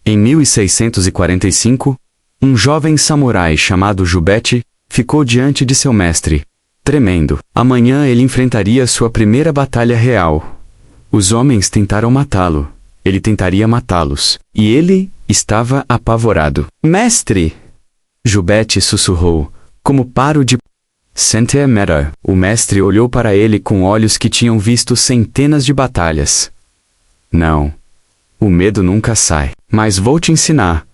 Em 1645, um jovem samurai chamado Jubete ficou diante de seu mestre, tremendo. Amanhã ele enfrentaria sua primeira batalha real. Os homens tentaram matá-lo. Ele tentaria matá-los. E ele estava apavorado. Mestre! Jubete sussurrou, como paro de Sentemera. O mestre olhou para ele com olhos que tinham visto centenas de batalhas. Não. O medo nunca sai. Mas vou te ensinar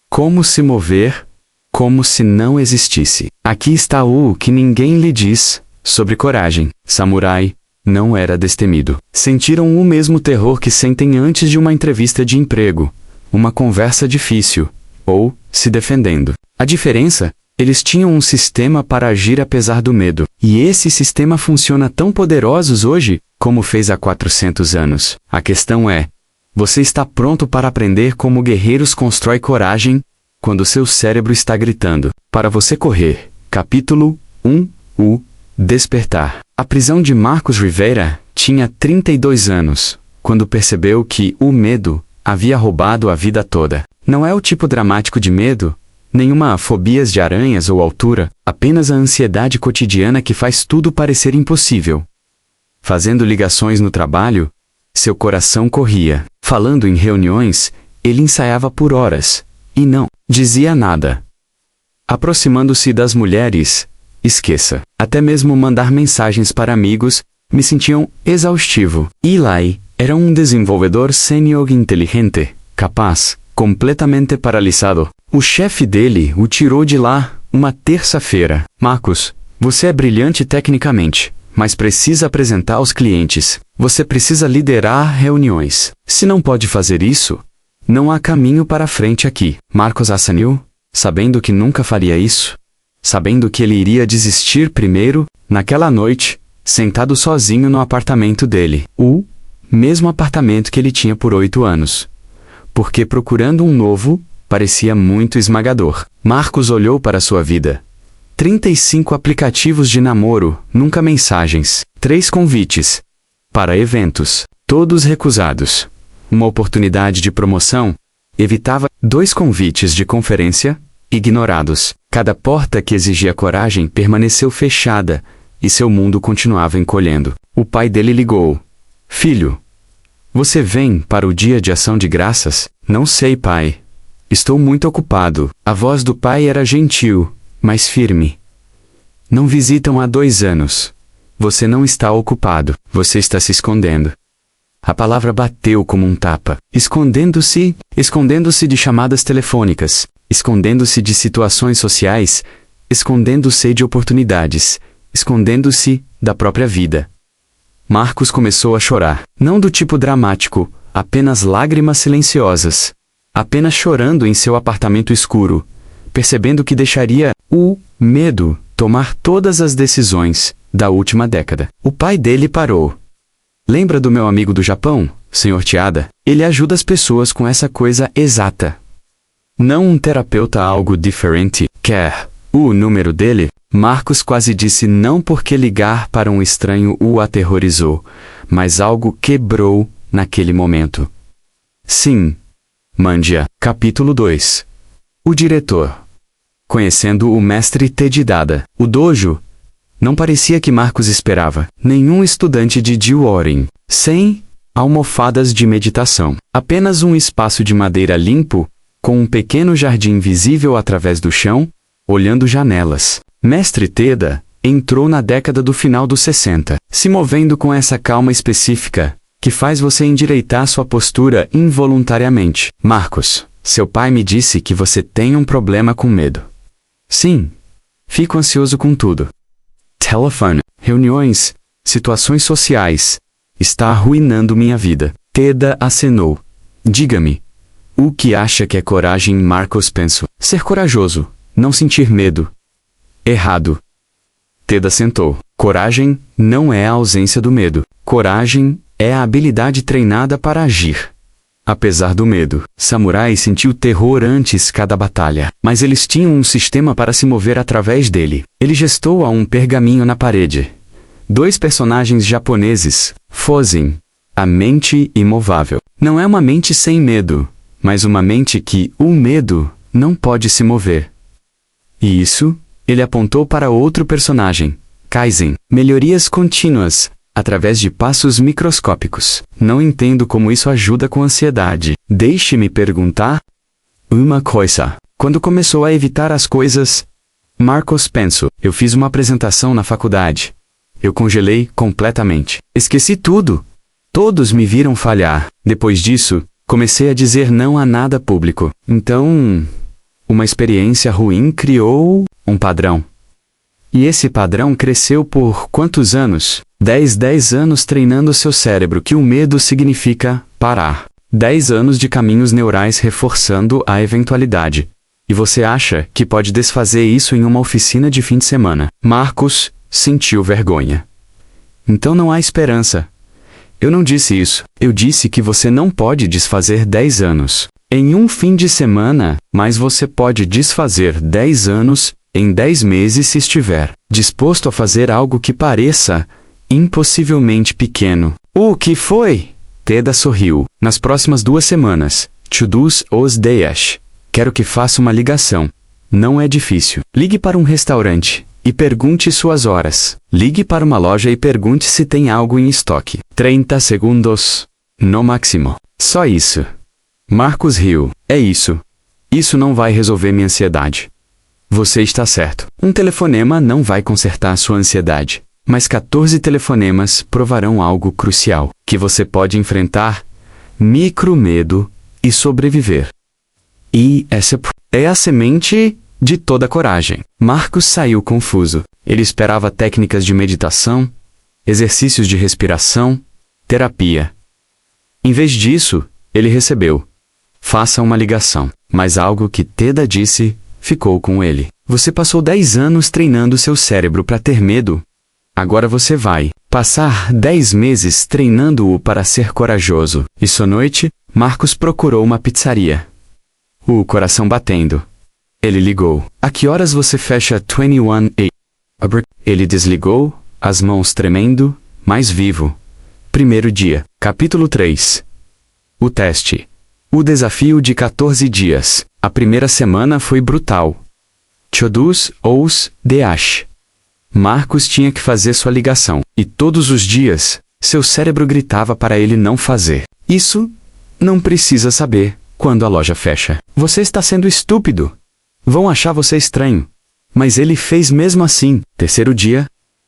como se mover como se não existisse. Aqui está o que ninguém lhe diz sobre coragem. Samurai não era destemido. Sentiram o mesmo terror que sentem antes de uma entrevista de emprego, uma conversa difícil, ou se defendendo. A diferença? Eles tinham um sistema para agir apesar do medo. E esse sistema funciona tão poderoso hoje como fez há 400 anos. A questão é, você está pronto para aprender como guerreiros constroem coragem quando seu cérebro está gritando para você correr? Capítulo 1. O Despertar. A prisão de Marcos Rivera tinha 32 anos, quando percebeu que o medo havia roubado a vida toda. Não é o tipo dramático de medo, nenhuma fobias de aranhas ou altura, apenas a ansiedade cotidiana que faz tudo parecer impossível. Fazendo ligações no trabalho, seu coração corria. Falando em reuniões, ele ensaiava por horas, e não dizia nada. Aproximando-se das mulheres, esqueça. Até mesmo mandar mensagens para amigos me sentiam exaustivo. Eli era um desenvolvedor sênior inteligente, capaz, completamente paralisado. O chefe dele o tirou de lá uma terça-feira. Marcos, você é brilhante tecnicamente, mas precisa apresentar aos clientes. Você precisa liderar reuniões. Se não pode fazer isso, não há caminho para frente aqui. Marcos assaniu, sabendo que nunca faria isso, sabendo que ele iria desistir primeiro, naquela noite, sentado sozinho no apartamento dele. O mesmo apartamento que ele tinha por 8 anos. Porque procurando um novo, parecia muito esmagador. Marcos olhou para sua vida. 35 aplicativos de namoro, nunca mensagens. 3 convites para eventos, todos recusados. Uma oportunidade de promoção, evitava. 2 convites de conferência, ignorados. Cada porta que exigia coragem permaneceu fechada, e seu mundo continuava encolhendo. O pai dele ligou. Filho, você vem para o dia de ação de graças? Não sei, pai. Estou muito ocupado. A voz do pai era gentil, mas firme. Não visitam há 2 anos. Você não está ocupado. Você está se escondendo. A palavra bateu como um tapa. Escondendo-se de chamadas telefônicas, escondendo-se de situações sociais, escondendo-se de oportunidades, escondendo-se da própria vida. Marcos começou a chorar. Não do tipo dramático, apenas lágrimas silenciosas. Apenas chorando em seu apartamento escuro, percebendo que deixaria o medo tomar todas as decisões da última década. O pai dele parou. Lembra do meu amigo do Japão, Sr. Tiada? Ele ajuda as pessoas com essa coisa exata. Não um terapeuta algo diferente. Quer o número dele? Marcos quase disse não porque ligar para um estranho o aterrorizou, mas algo quebrou naquele momento. Sim. Mandia. Capítulo 2. O diretor. Conhecendo o mestre Ted Dada. O dojo. Não parecia que Marcos esperava. Nenhum estudante de Jiuorin. Sem almofadas de meditação. Apenas um espaço de madeira limpo, com um pequeno jardim visível através do chão, olhando janelas. Mestre Teda entrou na década do final dos 60, se movendo com essa calma específica, que faz você endireitar sua postura involuntariamente. Marcos, seu pai me disse que você tem um problema com medo. Sim. Fico ansioso com tudo. Telefone, reuniões, situações sociais. Está arruinando minha vida. Teda acenou. Diga-me. O que acha que é coragem? Marcos pensou. Ser corajoso. Não sentir medo. Errado. Teda sentou. Coragem não é a ausência do medo. Coragem é a habilidade treinada para agir. Apesar do medo, Samurai sentiu terror antes cada batalha, mas eles tinham um sistema para se mover através dele. Ele gestou a um pergaminho na parede. 2 personagens japoneses, Fozen, a mente imovável. Não é uma mente sem medo, mas uma mente que, o medo, não pode se mover. E isso, ele apontou para outro personagem, Kaizen, melhorias contínuas, através de passos microscópicos. Não entendo como isso ajuda com ansiedade. Deixe-me perguntar uma coisa. Quando começou a evitar as coisas, Marcos penso, eu fiz uma apresentação na faculdade. Eu congelei completamente. Esqueci tudo. Todos me viram falhar. Depois disso, comecei a dizer não a nada público. Então, uma experiência ruim criou um padrão. E esse padrão cresceu por quantos anos? 10 anos treinando seu cérebro que o medo significa parar. 10 anos de caminhos neurais reforçando a eventualidade. E você acha que pode desfazer isso em uma oficina de fim de semana? Marcos sentiu vergonha. Então não há esperança. Eu não disse isso. Eu disse que você não pode desfazer 10 anos em um fim de semana, mas você pode desfazer 10 anos em 10 meses se estiver disposto a fazer algo que pareça impossivelmente pequeno. O que foi? Teda sorriu. Nas próximas 2 semanas, todos os dias, quero que faça uma ligação. Não é difícil. Ligue para um restaurante e pergunte suas horas. Ligue para uma loja e pergunte se tem algo em estoque. 30 segundos. No máximo. Só isso. Marcos riu. É isso. Isso não vai resolver minha ansiedade. Você está certo. Um telefonema não vai consertar sua ansiedade. Mas 14 telefonemas provarão algo crucial, que você pode enfrentar micromedo e sobreviver. E essa é a semente de toda coragem. Marcos saiu confuso. Ele esperava técnicas de meditação, exercícios de respiração, terapia. Em vez disso, ele recebeu: faça uma ligação. Mas algo que Teda disse ficou com ele. Você passou 10 anos treinando seu cérebro para ter medo. Agora você vai passar 10 meses treinando-o para ser corajoso. Isso à noite, Marcos procurou uma pizzaria. O coração batendo. Ele ligou. A que horas você fecha 21A? Ele desligou, as mãos tremendo, mais vivo. Primeiro dia. Capítulo 3. O teste. O desafio de 14 dias. A primeira semana foi brutal. Todos os dias. Marcos tinha que fazer sua ligação. E todos os dias, seu cérebro gritava para ele não fazer. Isso não precisa saber quando a loja fecha. Você está sendo estúpido. Vão achar você estranho. Mas ele fez mesmo assim. Terceiro dia,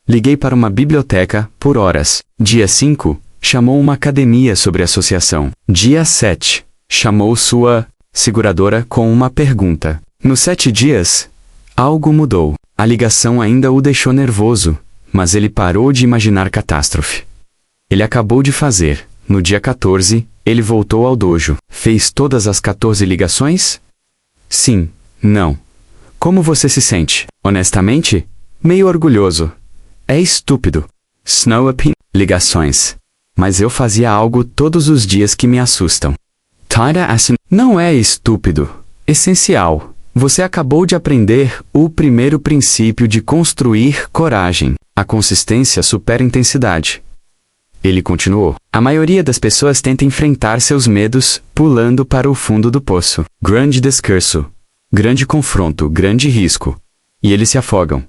liguei para uma biblioteca por horas. Dia 5, chamou uma academia sobre associação. Dia 7, chamou sua seguradora com uma pergunta. Nos 7 dias, algo mudou. A ligação ainda o deixou nervoso, mas ele parou de imaginar catástrofe. Ele acabou de fazer. No dia 14, ele voltou ao dojo. Fez todas as 14 ligações? Sim. Não. Como você se sente? Honestamente, meio orgulhoso. É estúpido. Snowpin. Ligações. Mas eu fazia algo todos os dias que me assustam. Tyra Assin. Não é estúpido. Essencial. Você acabou de aprender o primeiro princípio de construir coragem. A consistência supera a intensidade. Ele continuou. A maioria das pessoas tenta enfrentar seus medos pulando para o fundo do poço. Grande descanso. Grande confronto, grande risco. E eles se afogam.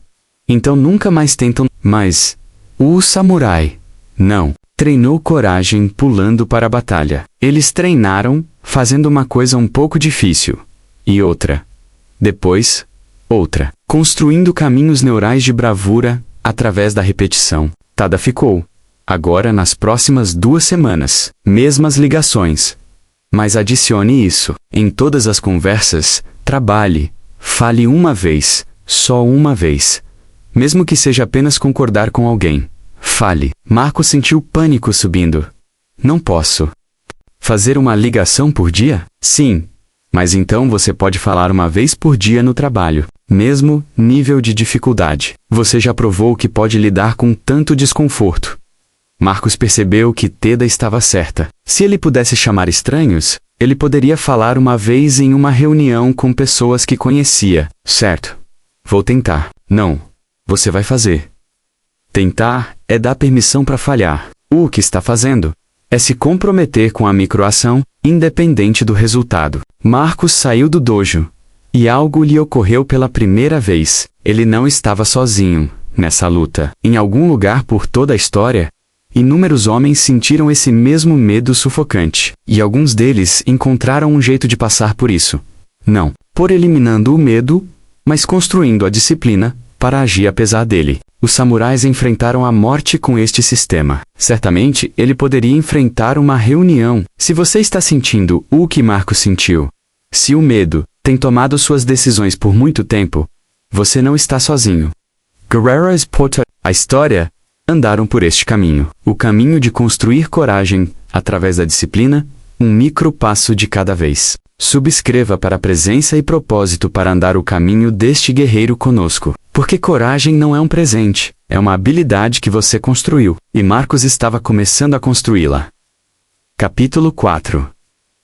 Então nunca mais tentam. Mas o samurai não treinou coragem pulando para a batalha. Eles treinaram fazendo uma coisa um pouco difícil. E outra. Depois, outra. Construindo caminhos neurais de bravura através da repetição. Tada ficou. Agora nas próximas 2 semanas. Mesmas ligações. Mas adicione isso. Em todas as conversas, trabalhe. Fale uma vez. Só uma vez. Mesmo que seja apenas concordar com alguém. Fale. Marco sentiu pânico subindo. Não posso. Fazer uma ligação por dia? Sim. Mas então você pode falar uma vez por dia no trabalho. Mesmo nível de dificuldade. Você já provou que pode lidar com tanto desconforto. Marcos percebeu que Teda estava certa. Se ele pudesse chamar estranhos, ele poderia falar uma vez em uma reunião com pessoas que conhecia. Certo. Vou tentar. Não. Você vai fazer. Tentar é dar permissão para falhar. O que está fazendo é se comprometer com a microação, independente do resultado. Marcos saiu do dojo, e algo lhe ocorreu pela primeira vez. Ele não estava sozinho nessa luta. Em algum lugar por toda a história, inúmeros homens sentiram esse mesmo medo sufocante, e alguns deles encontraram um jeito de passar por isso. Não por eliminando o medo, mas construindo a disciplina para agir apesar dele. Os samurais enfrentaram a morte com este sistema. Certamente, ele poderia enfrentar uma reunião. Se você está sentindo o que Marcos sentiu, se o medo tem tomado suas decisões por muito tempo, você não está sozinho. Guerreras Potter, a história, andaram por este caminho. O caminho de construir coragem, através da disciplina, um micro passo de cada vez. Subscreva para a presença e propósito para andar o caminho deste guerreiro conosco. Porque coragem não é um presente, é uma habilidade que você construiu, e Marcos estava começando a construí-la. Capítulo 4.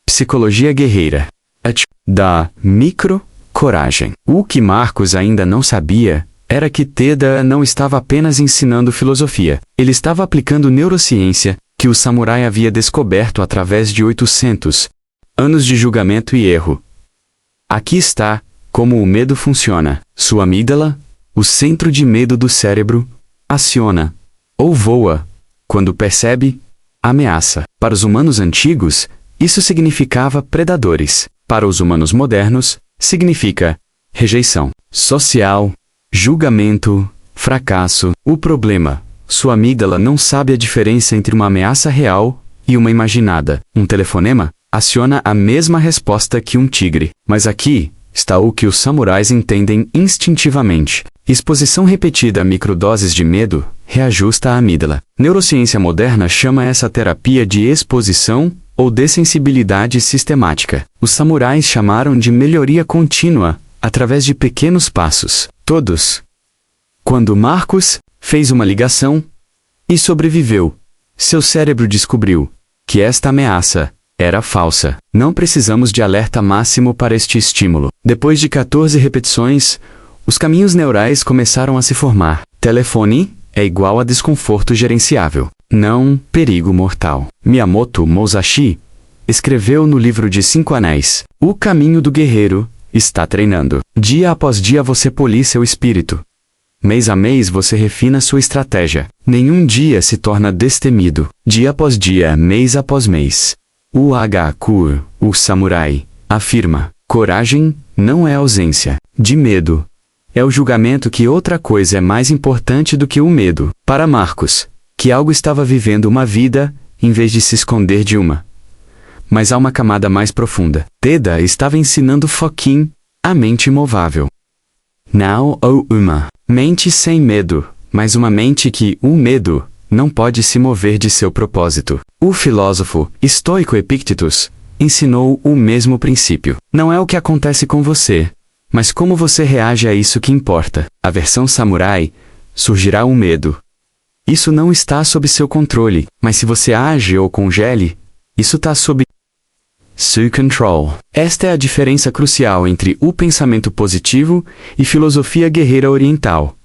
Psicologia guerreira. Da micro-coragem. O que Marcos ainda não sabia era que Teda não estava apenas ensinando filosofia. Ele estava aplicando neurociência que o samurai havia descoberto através de 800 anos de julgamento e erro. Aqui está como o medo funciona. Sua amígdala, o centro de medo do cérebro, aciona ou voa quando percebe ameaça. Para os humanos antigos, isso significava predadores. Para os humanos modernos, significa rejeição social, julgamento, fracasso. O problema: sua amígdala não sabe a diferença entre uma ameaça real e uma imaginada. Um telefonema aciona a mesma resposta que um tigre. Mas aqui está o que os samurais entendem instintivamente. Exposição repetida a microdoses de medo reajusta a amígdala. Neurociência moderna chama essa terapia de exposição ou dessensibilidade sistemática. Os samurais chamaram de melhoria contínua, através de pequenos passos. Todos. Quando Marcos fez uma ligação e sobreviveu, seu cérebro descobriu que esta ameaça era falsa. Não precisamos de alerta máximo para este estímulo. Depois de 14 repetições, os caminhos neurais começaram a se formar. Telefone é igual a desconforto gerenciável, não perigo mortal. Miyamoto Musashi escreveu no livro de 5 Anéis: O caminho do guerreiro está treinando. Dia após dia você polir seu espírito. Mês a mês você refina sua estratégia. Nenhum dia se torna destemido. Dia após dia, mês após mês. O Hagaku, o samurai, afirma: coragem não é ausência de medo. É o julgamento que outra coisa é mais importante do que o medo. Para Marcos, que algo estava vivendo uma vida, em vez de se esconder de uma. Mas há uma camada mais profunda. Teda estava ensinando Fokin, a mente imovável. Não ou uma mente sem medo, mas uma mente que, o medo, não pode se mover de seu propósito. O filósofo estoico Epictetus ensinou o mesmo princípio. Não é o que acontece com você, mas como você reage a isso que importa. A versão samurai, surgirá o medo. Isso não está sob seu controle, mas se você age ou congele, isso está sob seu control. Esta é a diferença crucial entre o pensamento positivo e filosofia guerreira oriental.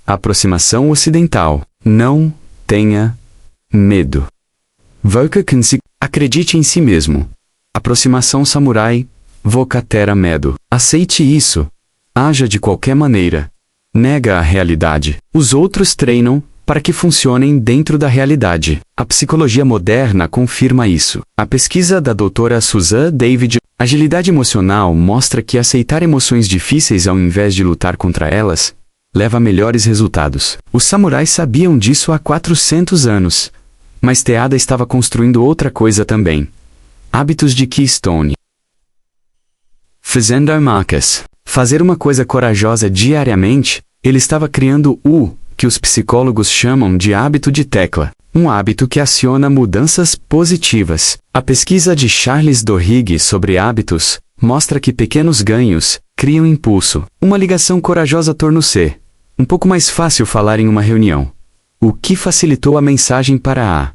A aproximação ocidental. Não tenha medo. Acredite em si mesmo. Aproximação samurai. Vocatera medo. Aceite isso. Haja de qualquer maneira. Nega a realidade. Os outros treinam para que funcionem dentro da realidade. A psicologia moderna confirma isso. A pesquisa da doutora Susan David, Agilidade Emocional, mostra que aceitar emoções difíceis ao invés de lutar contra elas leva a melhores resultados. Os samurais sabiam disso há 400 anos, mas Teda estava construindo outra coisa também. Hábitos de Keystone. Fazendo marcas. Fazer uma coisa corajosa diariamente, ele estava criando o que os psicólogos chamam de hábito de tecla. Um hábito que aciona mudanças positivas. A pesquisa de Charles Duhigg sobre hábitos mostra que pequenos ganhos criam impulso. Uma ligação corajosa tornou-se um pouco mais fácil falar em uma reunião. O que facilitou a mensagem para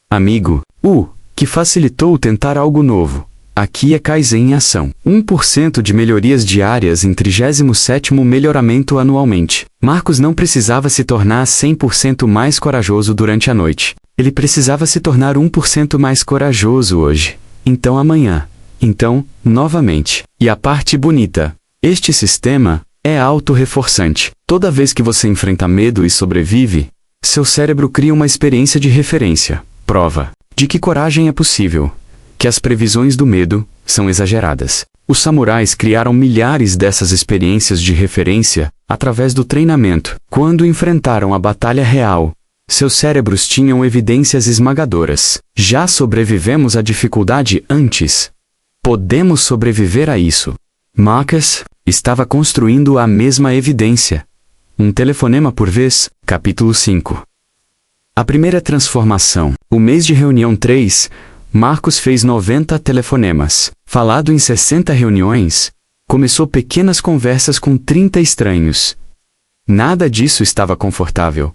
amigo. O que facilitou tentar algo novo. Aqui é Kaizen em ação. 1% de melhorias diárias em 37º melhoramento anualmente. Marcos não precisava se tornar 100% mais corajoso durante a noite. Ele precisava se tornar 1% mais corajoso hoje. então amanhã, então, novamente. E a parte bonita. Este sistema é autorreforçante. Toda vez que você enfrenta medo e sobrevive, seu cérebro cria uma experiência de referência, prova, de que coragem é possível, que as previsões do medo são exageradas. Os samurais criaram milhares dessas experiências de referência através do treinamento. Quando enfrentaram a batalha real, seus cérebros tinham evidências esmagadoras. Já sobrevivemos à dificuldade antes. Podemos sobreviver a isso. Marcus estava construindo a mesma evidência. Um telefonema por vez, capítulo 5. A primeira transformação. O mês de reunião 3, Marcus fez 90 telefonemas. Falado em 60 reuniões, começou pequenas conversas com 30 estranhos. Nada disso estava confortável.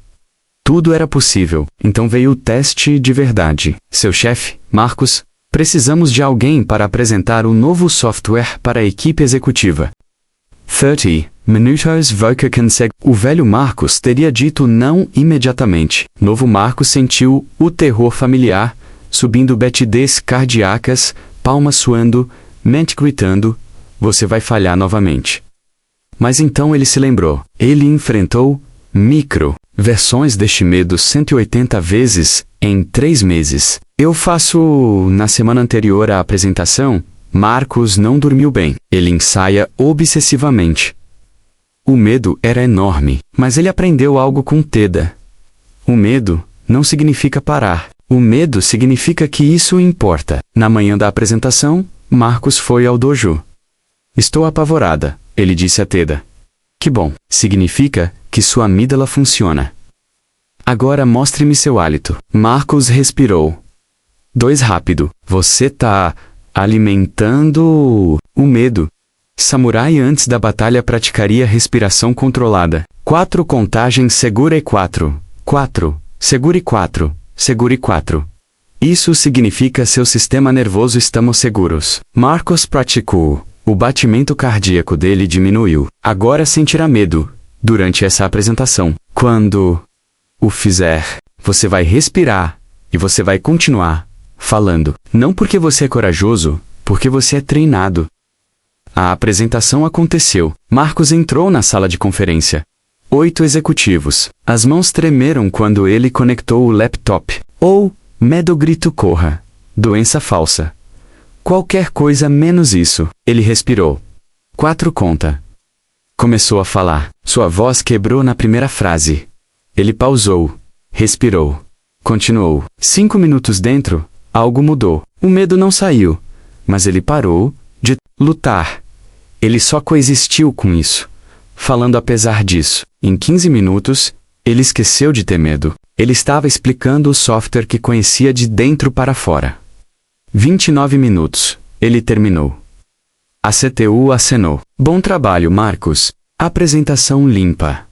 Tudo era possível, então veio o teste de verdade. Seu chefe, Marcus, precisamos de alguém para apresentar o novo software para a equipe executiva. 30 minutos você consegue. O velho Marcus teria dito não imediatamente. Novo Marcus sentiu o terror familiar, subindo batidez cardíacas, palmas suando, mente gritando, você vai falhar novamente. Mas então ele se lembrou. Ele enfrentou versões deste medo 180 vezes em 3 meses. Eu faço na semana anterior à apresentação. Marcus não dormiu bem. Ele ensaia obsessivamente. O medo era enorme, mas ele aprendeu algo com Teda. O medo não significa parar. O medo significa que isso importa. Na manhã da apresentação, Marcus foi ao dojo. Estou apavorada, ele disse a Teda. Que bom, significa que sua amígdala funciona. Agora mostre-me seu hálito. Marcus respirou. 2 rápido. Você tá alimentando o medo. Samurai antes da batalha praticaria respiração controlada. 4 contagens segura e 4. 4. Segure 4. Segure 4. Isso significa seu sistema nervoso estamos seguros. Marcus praticou. O batimento cardíaco dele diminuiu. Agora sentirá medo durante essa apresentação. Quando o fizer, você vai respirar e você vai continuar falando. Não porque você é corajoso, porque você é treinado. A apresentação aconteceu. Marcus entrou na sala de conferência. 8 executivos. As mãos tremeram quando ele conectou o laptop. Medo grito corra. Doença falsa. Qualquer coisa menos isso. Ele respirou. 4 conta. Começou a falar. Sua voz quebrou na primeira frase. Ele pausou. Respirou. Continuou. 5 minutos dentro, algo mudou. O medo não saiu, mas ele parou de lutar. Ele só coexistiu com isso, falando apesar disso. Em 15 minutos, ele esqueceu de ter medo. Ele estava explicando o software que conhecia de dentro para fora. 29 minutos. Ele terminou. A CTU acenou. Bom trabalho, Marcus. Apresentação limpa.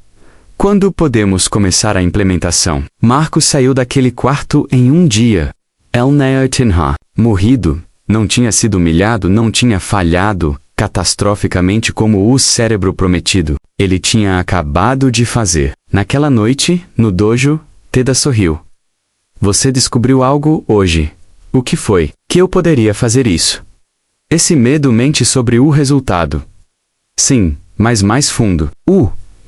Quando podemos começar a implementação? Marcus saiu daquele quarto em um dia. El tinha morrido, não tinha sido humilhado, não tinha falhado catastroficamente como o cérebro prometido. Ele tinha acabado de fazer. Naquela noite, no dojo, Teda sorriu. Você descobriu algo hoje. O que foi? Que eu poderia fazer isso. Esse medo mente sobre o resultado. Sim, mas mais fundo.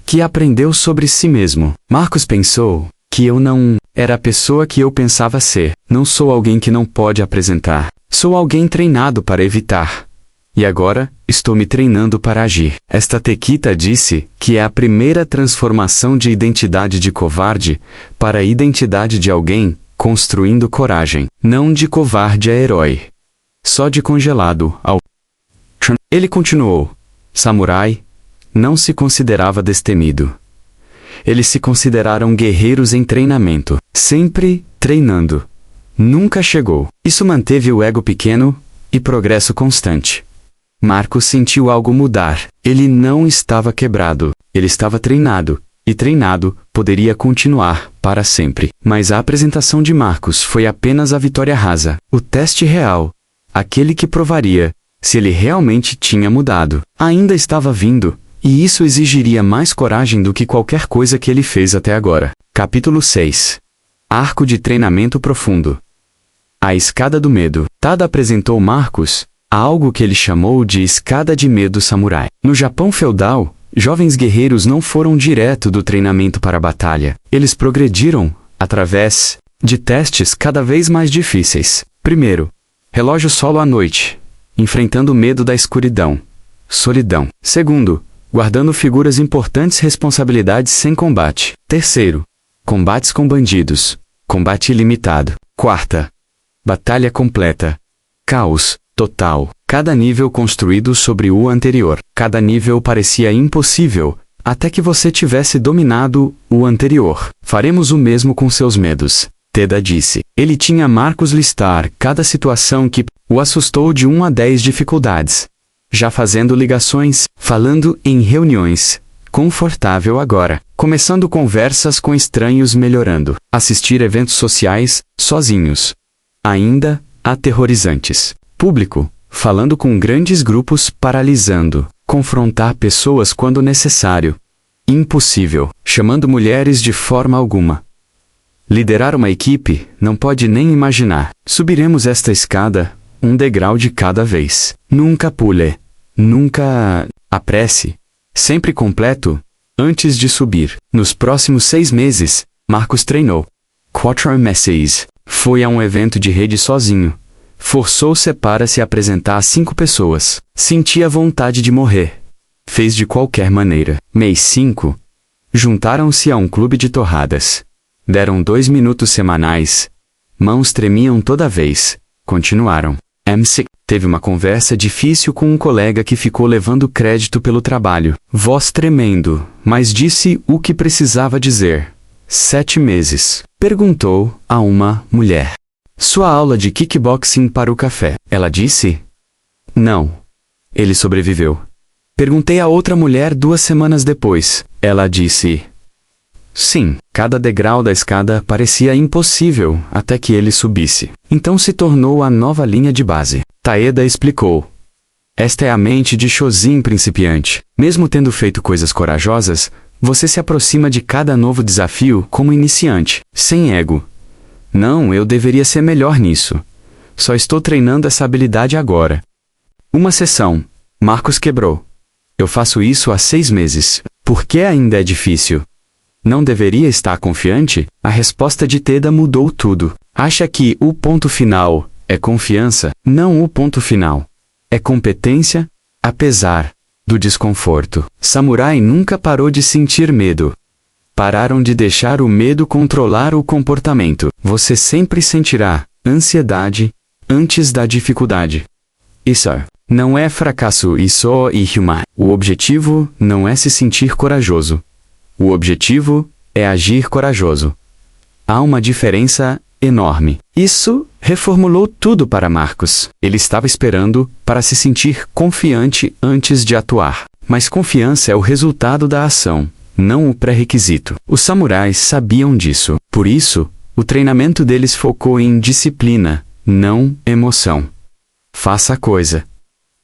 Que aprendeu sobre si mesmo. Marcus pensou que eu não era a pessoa que eu pensava ser. Não sou alguém que não pode apresentar. Sou alguém treinado para evitar. E agora, estou me treinando para agir. Esta Tequita disse que é a primeira transformação de identidade de covarde para a identidade de alguém construindo coragem. Não de covarde a herói. Só de congelado ao... Ele continuou. Samurai não se considerava destemido. Eles se consideraram guerreiros em treinamento. Sempre treinando. Nunca chegou. Isso manteve o ego pequeno e progresso constante. Marcus sentiu algo mudar. Ele não estava quebrado. Ele estava treinado. E treinado, poderia continuar, para sempre. Mas a apresentação de Marcus foi apenas a vitória rasa. O teste real. Aquele que provaria se ele realmente tinha mudado. Ainda estava vindo. E isso exigiria mais coragem do que qualquer coisa que ele fez até agora. Capítulo 6. Arco de treinamento profundo. A escada do medo. Tada apresentou Marcos a algo que ele chamou de escada de medo samurai. No Japão feudal, jovens guerreiros não foram direto do treinamento para a batalha. Eles progrediram através de testes cada vez mais difíceis. Primeiro, relógio solo à noite, enfrentando o medo da escuridão, solidão. Segundo, guardando figuras importantes, responsabilidades sem combate. Terceiro, combates com bandidos, combate ilimitado. Quarta, batalha completa, caos total. Cada nível construído sobre o anterior. Cada nível parecia impossível, até que você tivesse dominado o anterior. Faremos o mesmo com seus medos, Teda disse. Ele tinha Marcos listar cada situação que o assustou de 1 a 10 dificuldades. Já fazendo ligações, falando em reuniões. Confortável agora. Começando conversas com estranhos, melhorando. Assistir eventos sociais, sozinhos. Ainda aterrorizantes. Público, falando com grandes grupos, paralisando. Confrontar pessoas quando necessário. Impossível. Chamando mulheres de forma alguma. Liderar uma equipe, não pode nem imaginar. Subiremos esta escada, um degrau de cada vez. Nunca pule. Nunca apresse. Sempre completo, antes de subir. Nos próximos 6 meses, Marcos treinou 4 meses. Foi a um evento de rede sozinho. Forçou-se para se apresentar a 5 pessoas. Sentia vontade de morrer. Fez de qualquer maneira. Mês 5. Juntaram-se a um clube de torradas. Deram 2 minutos semanais. Mãos tremiam toda vez. Continuaram. MC teve uma conversa difícil com um colega que ficou levando crédito pelo trabalho. Voz tremendo, mas disse o que precisava dizer. 7 meses. Perguntou a uma mulher. Sua aula de kickboxing para o café. Ela disse? Não. Ele sobreviveu. Perguntei a outra mulher 2 semanas depois. Ela disse? Sim. Cada degrau da escada parecia impossível até que ele subisse. Então se tornou a nova linha de base. Taeda explicou. Esta é a mente de Shozin principiante. Mesmo tendo feito coisas corajosas, você se aproxima de cada novo desafio como iniciante, sem ego. Não, eu deveria ser melhor nisso. Só estou treinando essa habilidade agora. Uma sessão. Marcos quebrou. Eu faço isso há 6 meses. Por que ainda é difícil? Não deveria estar confiante? A resposta de Teda mudou tudo. Acha que o ponto final é confiança? Não o ponto final. É competência, apesar do desconforto. Samurai nunca parou de sentir medo. Pararam de deixar o medo controlar o comportamento. Você sempre sentirá ansiedade antes da dificuldade. Isso não é fracasso, isso é humano. O objetivo não é se sentir corajoso. O objetivo é agir corajoso. Há uma diferença enorme. Isso reformulou tudo para Marcos. Ele estava esperando para se sentir confiante antes de atuar. Mas confiança é o resultado da ação, não o pré-requisito. Os samurais sabiam disso. Por isso, o treinamento deles focou em disciplina, não emoção. Faça a coisa.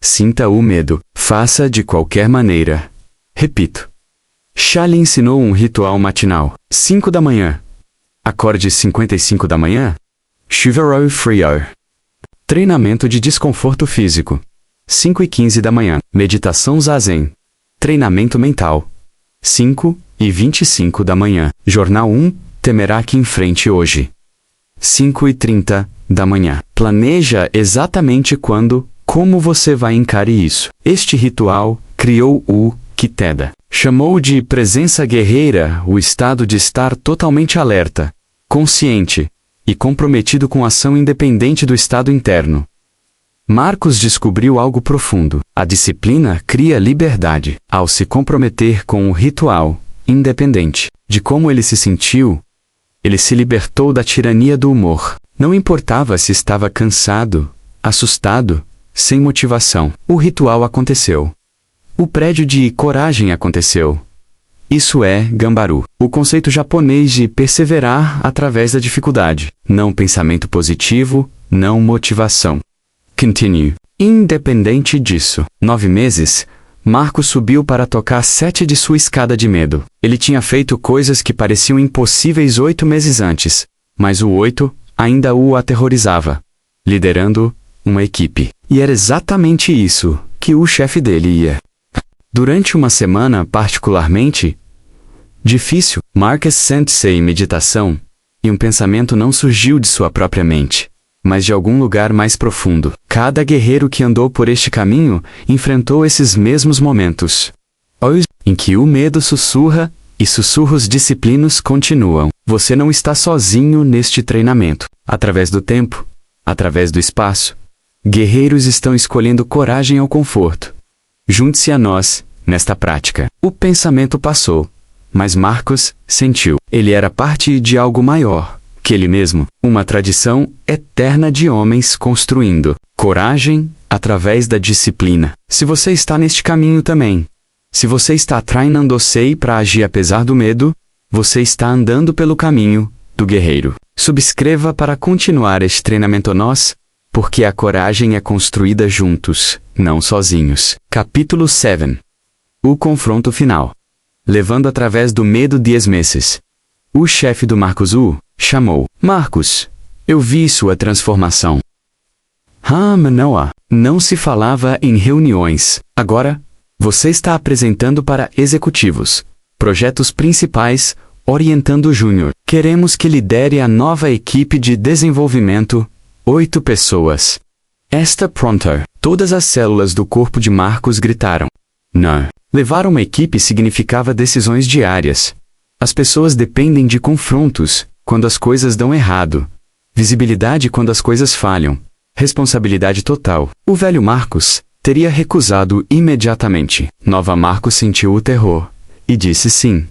Sinta o medo. Faça de qualquer maneira. Repito. Chá lhe ensinou um ritual matinal. 5 da manhã. Acorde 55 da manhã. Chivarou frio. Treinamento de desconforto físico. 5:15 da manhã. Meditação zazen. Treinamento mental. 5:25 da manhã. Jornal 1. Temerá que enfrente hoje. 5:30 da manhã. Planeja exatamente quando, como você vai encarar isso. Este ritual criou o que Teda chamou de presença guerreira, o estado de estar totalmente alerta, consciente e comprometido com ação independente do estado interno. Marcos descobriu algo profundo. A disciplina cria liberdade. Ao se comprometer com o ritual, independente de como ele se sentiu, ele se libertou da tirania do humor. Não importava se estava cansado, assustado, sem motivação. O ritual aconteceu. O prédio de coragem aconteceu. Isso é Gambaru, o conceito japonês de perseverar através da dificuldade. Não pensamento positivo, não motivação. Continue. Independente disso, 9 meses, Marcos subiu para tocar 7 de sua escada de medo. Ele tinha feito coisas que pareciam impossíveis 8 meses antes, mas o 8 ainda o aterrorizava. liderando uma equipe. E era exatamente isso que o chefe dele ia. Durante uma semana particularmente difícil, Marcus sente-se em meditação, e um pensamento não surgiu de sua própria mente, mas de algum lugar mais profundo. Cada guerreiro que andou por este caminho enfrentou esses mesmos momentos, em que o medo sussurra e sussurros disciplinos continuam. Você não está sozinho neste treinamento. Através do tempo, através do espaço, guerreiros estão escolhendo coragem ao conforto. Junte-se a nós nesta prática. O pensamento passou, mas Marcus sentiu. Ele era parte de algo maior que ele mesmo, uma tradição eterna de homens construindo coragem através da disciplina. Se você está neste caminho também, se você está treinando-se para agir apesar do medo, você está andando pelo caminho do guerreiro. Subscreva para continuar este treinamento nós, porque a coragem é construída juntos, não sozinhos. Capítulo 7. O confronto final. Levando através do medo 10 meses. O chefe do Marcus chamou. Marcus, eu vi sua transformação. Manoa, não se falava em reuniões. Agora, você está apresentando para executivos, projetos principais, orientando o Júnior. Queremos que lidere a nova equipe de desenvolvimento, 8 pessoas. Está pronta. Todas as células do corpo de Marcus gritaram. Não. Levar uma equipe significava decisões diárias. As pessoas dependem de confrontos, quando as coisas dão errado. Visibilidade quando as coisas falham. Responsabilidade total. O velho Marcus teria recusado imediatamente. Nova Marcus sentiu o terror e disse sim.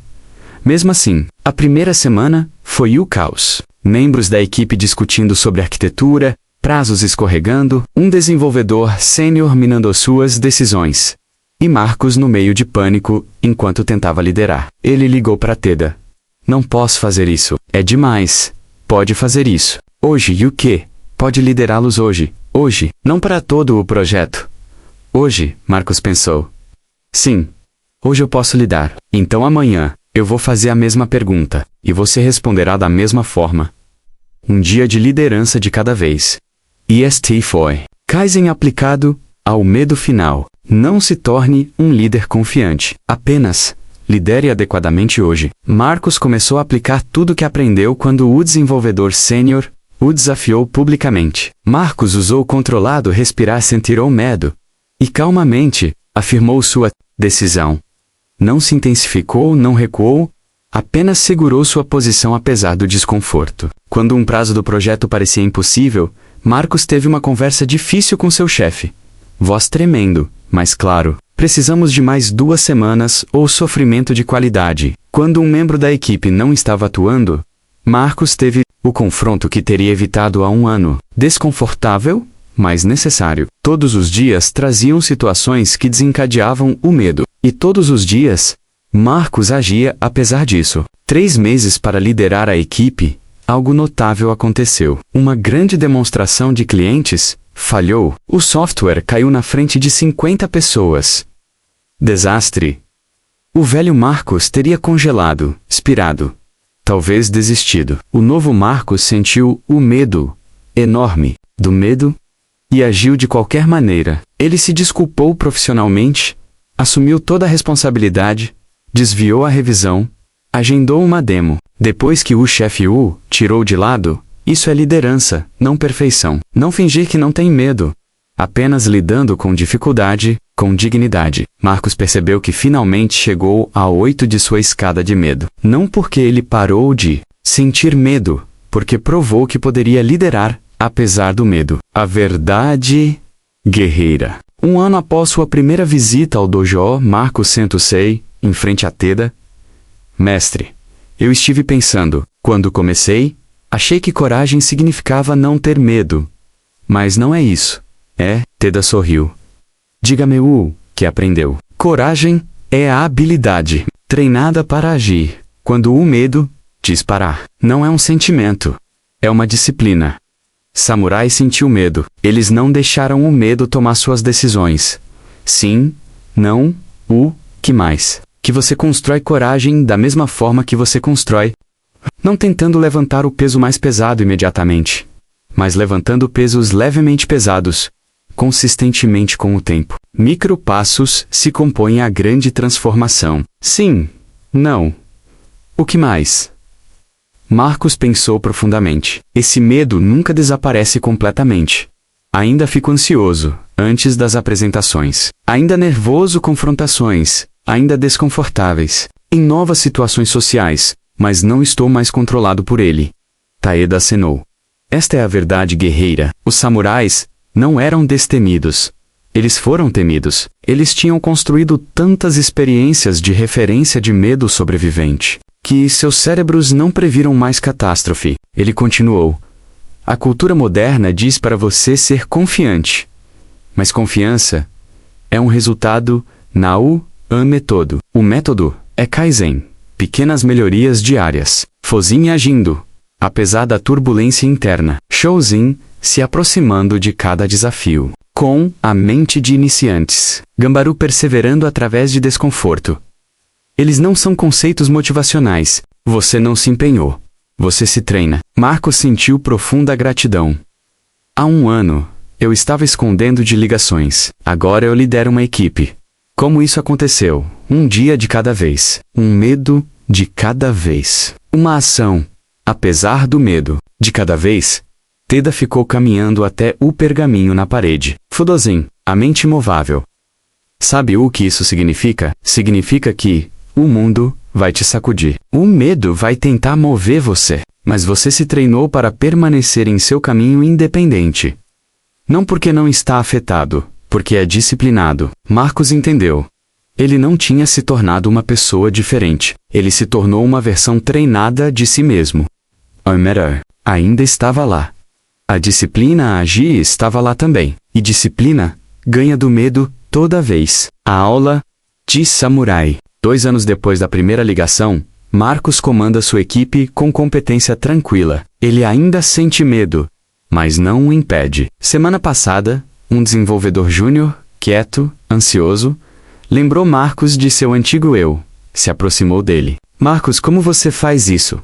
Mesmo assim, a primeira semana foi o caos. Membros da equipe discutindo sobre arquitetura, prazos escorregando, um desenvolvedor sênior minando suas decisões. E Marcus no meio de pânico, enquanto tentava liderar. Ele ligou para Teda. Não posso fazer isso. É demais. Pode fazer isso. Hoje e o quê? Pode liderá-los hoje. Hoje, não para todo o projeto. Hoje, Marcus pensou. Sim. Hoje eu posso lidar. Então amanhã, eu vou fazer a mesma pergunta, e você responderá da mesma forma. Um dia de liderança de cada vez. E este foi. Kaizen aplicado ao medo final. Não se torne um líder confiante. Apenas lidere adequadamente hoje. Marcus começou a aplicar tudo que aprendeu quando o desenvolvedor sênior o desafiou publicamente. Marcus usou controlado respirar, sentir o medo. E calmamente, afirmou sua decisão. Não se intensificou, não recuou, apenas segurou sua posição apesar do desconforto. Quando um prazo do projeto parecia impossível, Marcus teve uma conversa difícil com seu chefe. Voz tremendo, mas claro, precisamos de mais 2 semanas ou sofrimento de qualidade. Quando um membro da equipe não estava atuando, Marcus teve o confronto que teria evitado há 1 ano. Desconfortável, mas necessário. Todos os dias traziam situações que desencadeavam o medo. E todos os dias, Marcus agia apesar disso. 3 meses para liderar a equipe, algo notável aconteceu. Uma grande demonstração de clientes falhou. O software caiu na frente de 50 pessoas. Desastre. O velho Marcus teria congelado, expirado. Talvez desistido. O novo Marcus sentiu o medo enorme do medo e agiu de qualquer maneira. Ele se desculpou profissionalmente, assumiu toda a responsabilidade, desviou a revisão, agendou uma demo. Depois que o chefe o tirou de lado, isso é liderança, não perfeição. Não fingir que não tem medo. Apenas lidando com dificuldade, com dignidade. Marcus percebeu que finalmente chegou a 8 de sua escada de medo. Não porque ele parou de sentir medo, porque provou que poderia liderar, apesar do medo. A verdade guerreira. 1 ano após sua primeira visita ao dojo, Marcus senta-se em frente a Teda. Mestre, eu estive pensando, quando comecei, achei que coragem significava não ter medo. Mas não é isso. Teda sorriu. Diga-me o que aprendeu. Coragem é a habilidade treinada para agir quando o medo disparar. Não é um sentimento. É uma disciplina. Samurai sentiu medo. Eles não deixaram o medo tomar suas decisões. Sim, não, o que mais? Que você constrói coragem da mesma forma que você constrói. Não tentando levantar o peso mais pesado imediatamente, mas levantando pesos levemente pesados, consistentemente com o tempo. Micropassos se compõem a grande transformação. Sim, não. O que mais? Marcos pensou profundamente. Esse medo nunca desaparece completamente. Ainda fico ansioso, antes das apresentações. Ainda nervoso com confrontações, ainda desconfortáveis, em novas situações sociais, mas não estou mais controlado por ele. Taeda acenou. Esta é a verdade guerreira. Os samurais não eram destemidos. Eles foram temidos. Eles tinham construído tantas experiências de referência de medo sobrevivente, que seus cérebros não previram mais catástrofe. Ele continuou. A cultura moderna diz para você ser confiante. Mas confiança é um resultado método. O método é Kaizen. Pequenas melhorias diárias. Fozin agindo, apesar da turbulência interna. Shouzin se aproximando de cada desafio. Com a mente de iniciantes. Gambaru perseverando através de desconforto. Eles não são conceitos motivacionais. Você não se empenhou. Você se treina. Marcos sentiu profunda gratidão. Há um ano, eu estava escondendo de ligações. Agora eu lidero uma equipe. Como isso aconteceu? Um dia de cada vez. Um medo de cada vez. Uma ação, apesar do medo, de cada vez. Teda ficou caminhando até o pergaminho na parede. Fudozin, a mente imovável. Sabe o que isso significa? Significa que o mundo vai te sacudir. O medo vai tentar mover você, mas você se treinou para permanecer em seu caminho independente. Não porque não está afetado, porque é disciplinado. Marcos entendeu. Ele não tinha se tornado uma pessoa diferente. Ele se tornou uma versão treinada de si mesmo. Omerer ainda estava lá. A disciplina a agir estava lá também. E disciplina ganha do medo toda vez. A aula de samurai. 2 anos depois da primeira ligação, Marcos comanda sua equipe com competência tranquila. Ele ainda sente medo, mas não o impede. Semana passada, um desenvolvedor júnior, quieto, ansioso, lembrou Marcos de seu antigo eu. Se aproximou dele. Marcos, como você faz isso?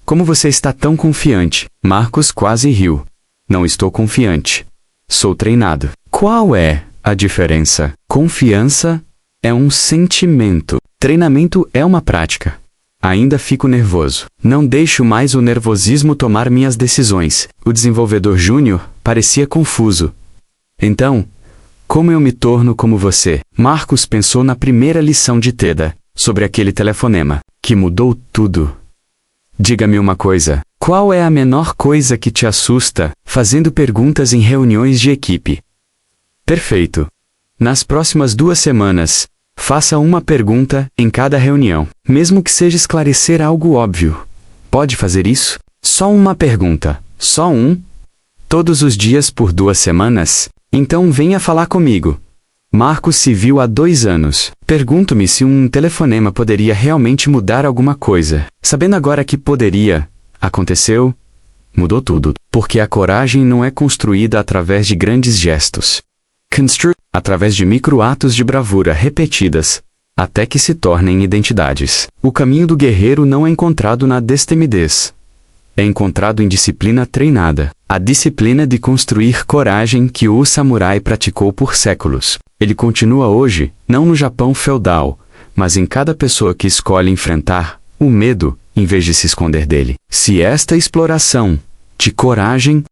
Como você está tão confiante? Marcos quase riu. Não estou confiante. Sou treinado. Qual é a diferença? Confiança é um sentimento. Treinamento é uma prática. Ainda fico nervoso. Não deixo mais o nervosismo tomar minhas decisões. O desenvolvedor júnior parecia confuso. Então, como eu me torno como você? Marcos pensou na primeira lição de Teda, sobre aquele telefonema, que mudou tudo. Diga-me uma coisa. Qual é a menor coisa que te assusta, fazendo perguntas em reuniões de equipe? Perfeito. Nas próximas 2 semanas, faça uma pergunta em cada reunião, mesmo que seja esclarecer algo óbvio. Pode fazer isso? Só uma pergunta. Só um? Todos os dias por 2 semanas? Então venha falar comigo. Marcos se viu há 2 anos. Pergunto-me se um telefonema poderia realmente mudar alguma coisa. Sabendo agora que poderia, aconteceu, mudou tudo. Porque a coragem não é construída através de grandes gestos. Através de microatos de bravura repetidas, até que se tornem identidades. O caminho do guerreiro não é encontrado na destemidez. É encontrado em disciplina treinada. A disciplina de construir coragem que o samurai praticou por séculos. Ele continua hoje, não no Japão feudal, mas em cada pessoa que escolhe enfrentar o medo, em vez de se esconder dele. Se esta exploração de coragem